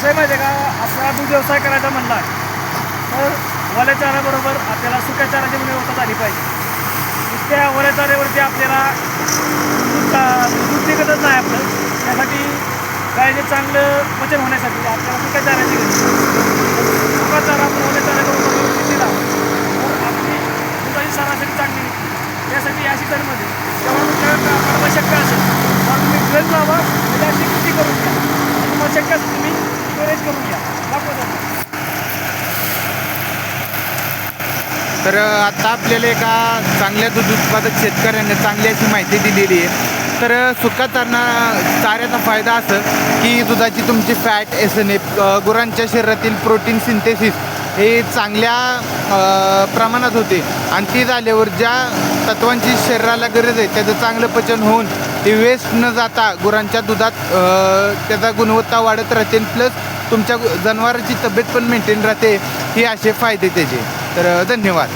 कसं आहे माहिती आहे का, असा दूध व्यवसाय करायचा म्हणला तर ओल्या चाऱ्याबरोबर आपल्याला सुक्या चाऱ्याची व्यवस्था झाली पाहिजे. नुसत्या ओल्या चाऱ्यावरती आपल्याला दूध निघतच नाही आपलं. त्यासाठी गायचे चांगलं पचन होण्यासाठी आपल्याला सुक्या चाऱ्याची गरज आहे. सुका चारा आपण ओल्या चाऱ्याबरोबर व्यवस्थित दिला तर आपली दुधाची सरासरी चांगली निघते. त्यासाठी या सीझनमध्ये जेव्हा तुमच्या आपल्याला शक्य असेल तर तुम्ही ड्रेन लावा, म्हणजे अशी कृती करून घ्या. तुम्हाला शक्य असेल तुम्ही स्टोरेज करून घ्या. दाखवतो. तर आता आपल्याला एका चांगल्या दूध उत्पादक शेतकऱ्यांनी चांगली अशी माहिती दिलेली आहे. तर सुका चाऱ्याचा फायदा असं की दुधाची तुमची फॅट एसएनएफ गुरांच्या शरीरातील प्रोटीन सिंथेसिस हे चांगल्या प्रमाणात होते आणि ती झाल्यावर ज्या तत्वांची शरीराला गरज आहे त्याचं चांगलं पचन होऊन ते वेस्ट न जाता गुरांच्या दुधात त्याचा गुणवत्ता वाढत राहते. प्लस तुमच्या जनावरांची तब्येत पण मेंटेन राहते. हे असे फायदे त्याचे. तर धन्यवाद.